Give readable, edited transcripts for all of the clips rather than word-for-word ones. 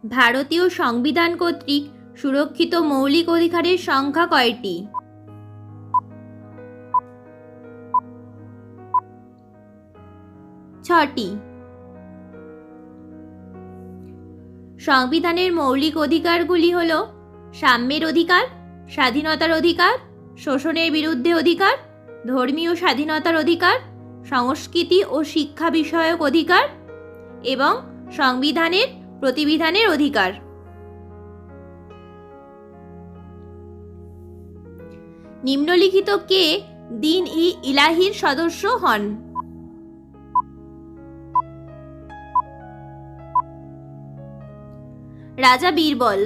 ভারতীয় সংবিধান কর্তৃক সুরক্ষিত মৌলিক অধিকারের সংখ্যা কয়টি? ছটি। সংবিধানের মৌলিক অধিকারগুলি হল সাম্যের অধিকার, স্বাধীনতার অধিকার, শোষণের বিরুদ্ধে অধিকার, ধর্মীয় স্বাধীনতার অধিকার, সংস্কৃতি ও শিক্ষা বিষয়ক অধিকার এবং সংবিধানের প্রতিবিধানের অধিকার। নিম্নলিখিত কে দিন-ই-ইলাহির সদস্য হন? রাজা বীরবল।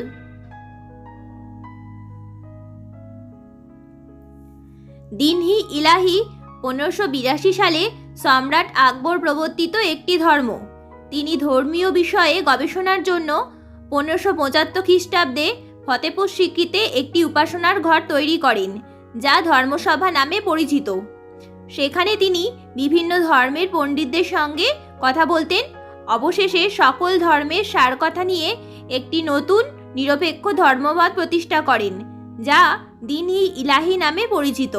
দিন-ই-ইলাহি 1582 সালে সম্রাট আকবর প্রবর্তিত একটি ধর্ম। তিনি ধর্মীয় বিষয়ে গবেষণার জন্য 1575 খ্রিস্টাব্দে ফতেপুর সিক্রিতে একটি উপাসনার ঘর তৈরি করেন, যা ধর্মসভা নামে পরিচিত। সেখানে তিনি বিভিন্ন ধর্মের পণ্ডিতদের সঙ্গে কথা বলতেন। অবশেষে সকল ধর্মের সারকথা নিয়ে একটি নতুন নিরপেক্ষ ধর্মমত প্রতিষ্ঠা করেন, যা দিন-ই-ইলাহি নামে পরিচিত।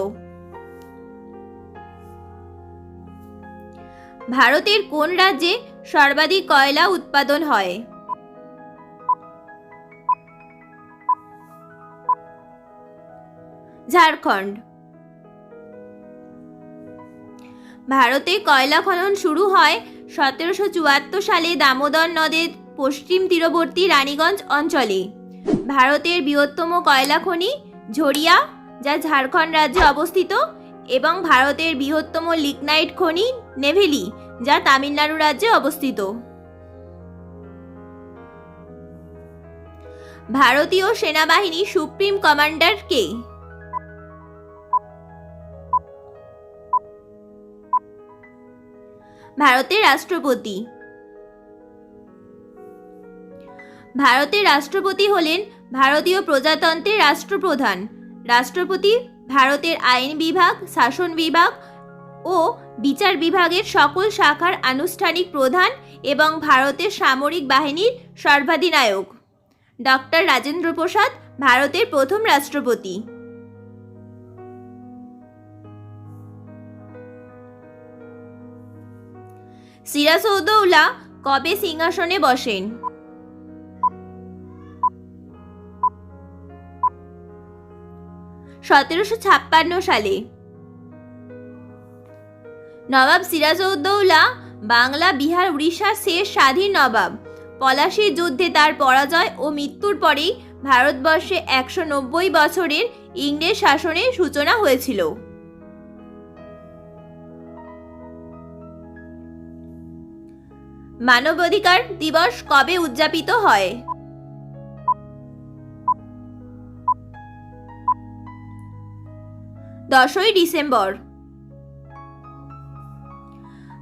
ভারতের কোন রাজ্যে সর্বাধিক কয়লা উৎপাদন হয়? ঝাড়খণ্ড। ভারতে কয়লা খনন শুরু হয় 1774 সালে দামোদর নদের পশ্চিম তীরবর্তী রানীগঞ্জ অঞ্চলে। ভারতের বৃহত্তম কয়লা খনি ঝরিয়া, যা ঝাড়খণ্ড রাজ্যে অবস্থিত, এবং ভারতের বৃহত্তম লিগনাইট খনি নেভেলি, যা তামিলনাড়ু রাজ্যে অবস্থিত। ভারতীয় সেনাবাহিনী সুপ্রিম কমান্ডার কে? ভারতের রাষ্ট্রপতি। ভারতের রাষ্ট্রপতি হলেন ভারতীয় প্রজাতন্ত্রের রাষ্ট্রপ্রধান। রাষ্ট্রপতি ভারতের আইন বিভাগ, শাসন বিভাগ ও বিচার বিভাগের সকল শাখার আনুষ্ঠানিক প্রধান এবং ভারতের সামরিক বাহিনীর সর্বাধিনায়ক। ডক্টর রাজেন্দ্র প্রসাদ ভারতের প্রথম রাষ্ট্রপতি। সিরাজউদ্দৌলা কবে সিংহাসনে বসেন? (1756 সালে। নবাব সিরাজউদ্দৌলা বাংলা, বিহার, উড়িষ্যার শেষ স্বাধীন নবাব। পলাশীর যুদ্ধে তার পরাজয় ও মৃত্যুর পরেই ভারতবর্ষে 190 বছরের ইংরেজ শাসনের সূচনা হয়েছিল। মানবাধিকার দিবস কবে উদযাপিত হয়? ডিসেম্বর।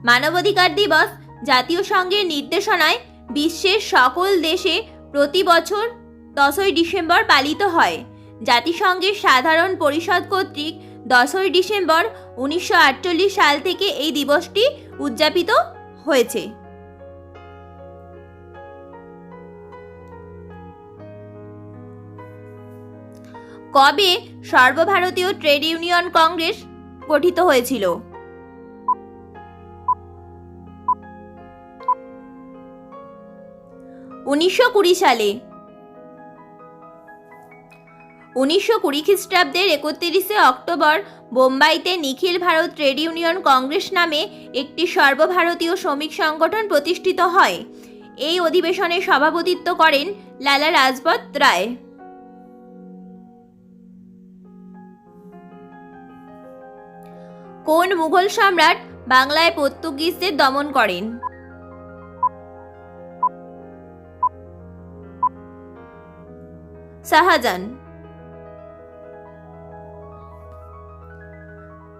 মানবাধিকার দিবস জাতীয় সংঘের নির্দেশনায় বিশ্বের সকল দেশে প্রতি বছর 10ই ডিসেম্বর পালিত হয়। জাতিসংঘের সাধারণ পরিষদ কর্তৃক 10ই ডিসেম্বর 1948 সাল থেকে এই দিবসটি উদযাপিত হয়েছে। কবে সর্বভারতীয় ট্রেড ইউনিয়ন কংগ্রেস গঠিত হয়েছিল? 1920 সালে। 1920 খ্রিস্টাব্দের 31 অক্টোবর বোম্বাইতে নিখিল ভারত ট্রেড ইউনিয়ন কংগ্রেস নামে একটি সর্বভারতীয় শ্রমিক সংগঠন প্রতিষ্ঠিত হয়। এই অধিবেশনে সভাপতিত্ব করেন লালা লাজপত রায়। কোন মুঘল সম্রাট বাংলায় পর্তুগিজদের দমন করেন? শাহজাহান।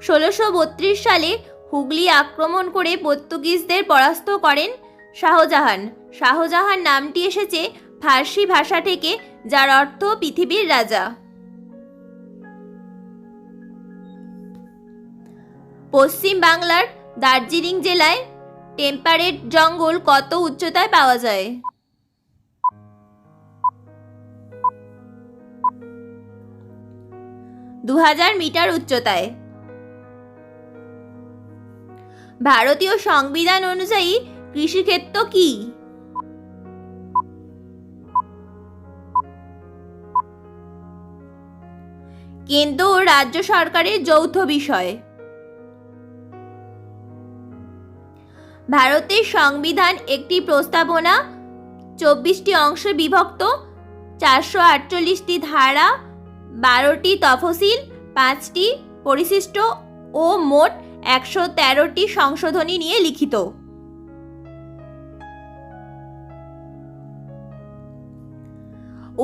1632 সালে হুগলি আক্রমণ করে পর্তুগিজদের পরাস্ত করেন শাহজাহান। শাহজাহান নামটি এসেছে ফার্সি ভাষা থেকে, যার অর্থ পৃথিবীর রাজা। পশ্চিম বাংলার দার্জিলিং জেলায় টেম্পারেট জঙ্গল কত উচ্চতায় পাওয়া যায়? 2000 মিটার উচ্চতায়। ভারতীয় সংবিধান অনুযায়ী কৃষিক্ষেত্র কি? কেন্দ্র ও রাজ্য সরকারের যৌথ বিষয়। ভারতের সংবিধান একটি প্রস্তাবনা, 24টি অংশে বিভক্ত, 448টি ধারা, 12টি তফসিল, 5টি পরিশিষ্ট ও মোট 113টি সংশোধনী নিয়ে লিখিত।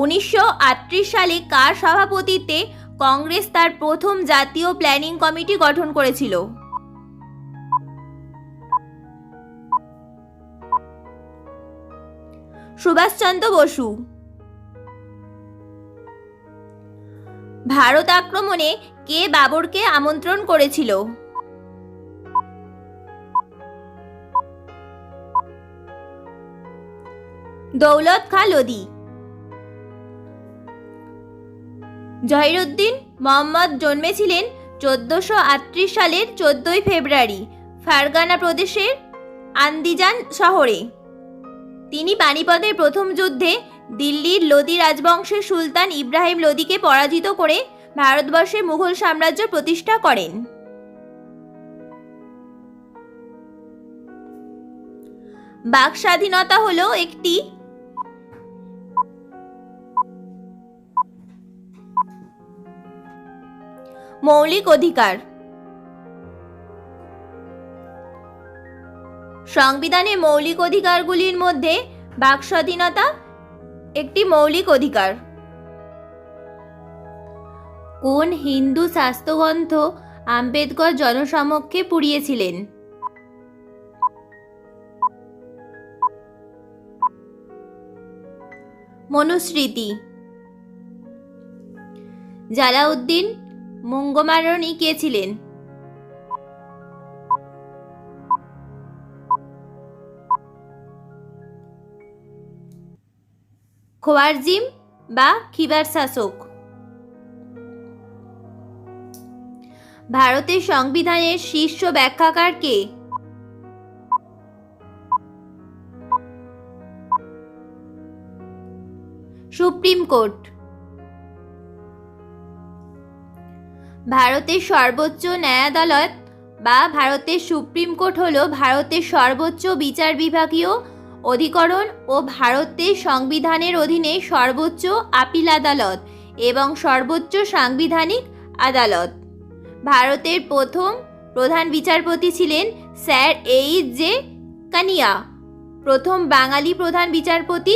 উনিশশো সালে কার সভাপতিত্বে কংগ্রেস তার প্রথম জাতীয় প্ল্যানিং কমিটি গঠন করেছিল? সুভাষচন্দ্র বসু। ভারত আক্রমণে কে বাবরকে আমন্ত্রণ করেছিল? দৌলত খাঁ লোদি। জহিরুদ্দিন মোহাম্মদ জন্মেছিলেন 1438 সালের 14 ফেব্রুয়ারি ফারগানা প্রদেশের আন্দিজান শহরে। তিনি পানিপথের প্রথম যুদ্ধে দিল্লির লোদি রাজবংশের সুলতান ইব্রাহিম লোদিকে পরাজিত করে ভারতবর্ষে মুঘল সাম্রাজ্য প্রতিষ্ঠা করেন। বাক স্বাধীনতা হলো একটি মৌলিক অধিকার। সংবিধানের মৌলিক অধিকারগুলির মধ্যে বাক স্বাধীনতা একটি মৌলিক অধিকার। কোন হিন্দু শাস্ত্রগ্রন্থ আম্বেদকর জনসমক্ষে পুড়িয়েছিলেন? মনুস্মৃতি। জালাউদ্দিন মুঙ্গমারণী কে ছিলেন? খোয়ারজিম বা খিবার শাসক। ভারতের সংবিধানের শীর্ষ ব্যাখ্যাকার কে? Supreme court. ভারতের সর্বোচ্চ ন্যায় আদালত বা ভারতের সুপ্রিম কোর্ট হল ভারতের সর্বোচ্চ বিচার বিভাগীয় অধিকরণ ও ভারতের সংবিধানের অধীনে সর্বোচ্চ আপিল আদালত এবং সর্বোচ্চ সাংবিধানিক আদালত। ভারতের প্রথম প্রধান বিচারপতি ছিলেন স্যার এইচ.জে. কানিয়া। প্রথম বাঙালি প্রধান বিচারপতি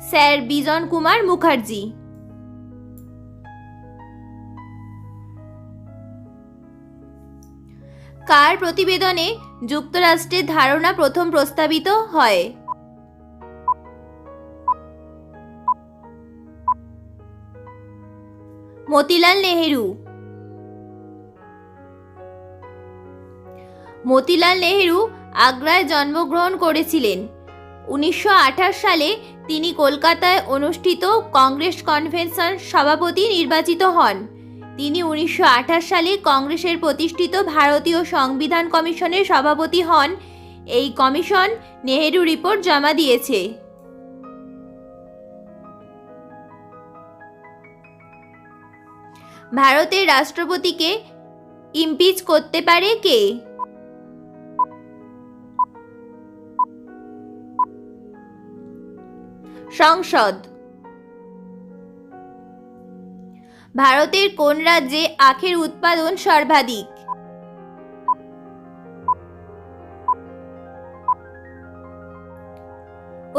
স্যার বিজন কুমার মুখার্জি। কার প্রতিবেদনে যুক্তরাষ্ট্রের ধারণা প্রথম প্রস্তাবিত হয়? মতিলাল নেহেরু। মতিলাল নেহেরু আগ্রায় জন্মগ্রহণ করেছিলেন। 1928 সালে তিনি কলকাতায় অনুষ্ঠিত কংগ্রেস কনভেনশন সভাপতি নির্বাচিত হন। তিনি 1928 সালে কংগ্রেসের প্রতিষ্ঠিত ভারতীয় সংবিধান কমিশনের সভাপতি হন। এই কমিশন নেহেরু রিপোর্ট জমা দিয়েছে। ভারতের রাষ্ট্রপতিকে ইমপিচ করতে পারে কে? সংসদ। ভারতের কোন রাজ্যে আখের উৎপাদন সর্বাধিক?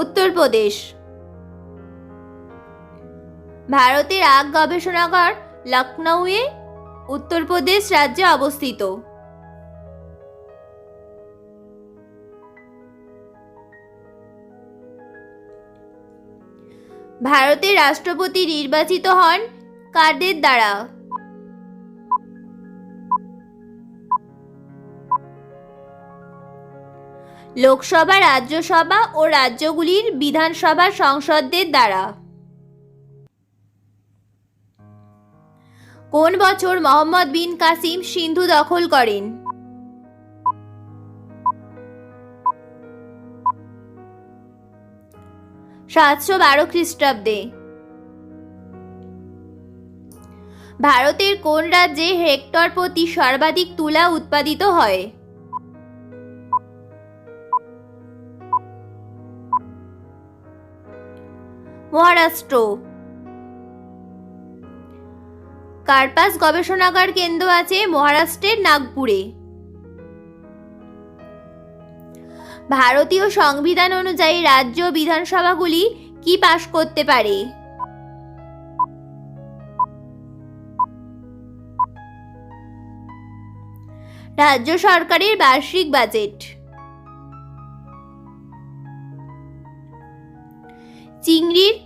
উত্তরপ্রদেশ। ভারতের আখ গবেষণাগার লখনউয়ে উত্তরপ্রদেশ রাজ্যে অবস্থিত। ভারতের রাষ্ট্রপতি নির্বাচিত হন কাদের দ্বারা? লোকসভা, রাজ্যসভা ও রাজ্যগুলির বিধানসভা সংসদদের দ্বারা। কোন বছর মোহাম্মদ বিন কাসিম সিন্ধু দখল করেন? 712 খ্রিস্টাব্দে। ভারতের কোন রাজ্যে হেক্টর প্রতি সর্বাধিক তুলা উৎপাদিত হয়? মহারাষ্ট্র। কার্পাস গবেষণাগার কেন্দ্র আছে মহারাষ্ট্রের নাগপুরে। ভারতীয় সংবিধান অনুযায়ী রাজ্য বিধানসভাগুলি কি পাশ করতে পারে? রাজ্য সরকারের বার্ষিক বাজেট। চিংড়ির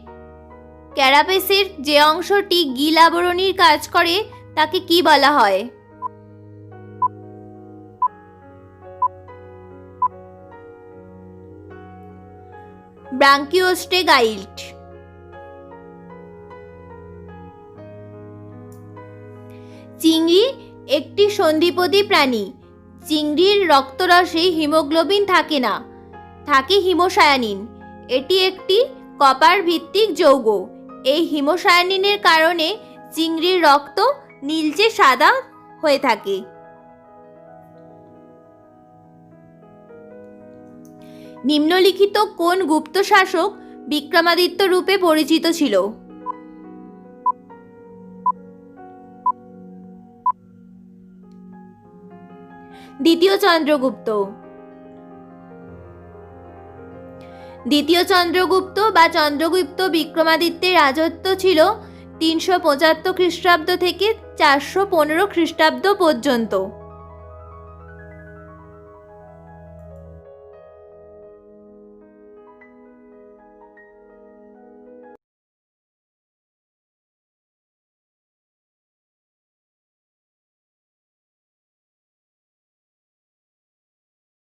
ক্যারাপেসের যে অংশটি গিল আবরণীর কাজ করে তাকে কি বলা হয়? ব্রাঙ্কিওস্টেগাইল্ট। চিংড়ি একটি সন্ধিপদী প্রাণী। চিংড়ির রক্তরসে হিমোগ্লোবিন থাকে না, থাকে হিমোসায়ানিন। এটি একটি কপার ভিত্তিক যৌগ। এই হিমোসায়ানিনের কারণে চিংড়ির রক্ত নীলচে সাদা হয়ে থাকে। নিম্নলিখিত কোন গুপ্ত শাসক বিক্রমাদিত্য রূপে পরিচিত ছিল? দ্বিতীয় চন্দ্রগুপ্ত। দ্বিতীয় চন্দ্রগুপ্ত বা চন্দ্রগুপ্ত বিক্রমাদিত্যের রাজত্ব ছিল 375 খ্রিস্টাব্দ থেকে 415 খ্রিস্টাব্দ পর্যন্ত।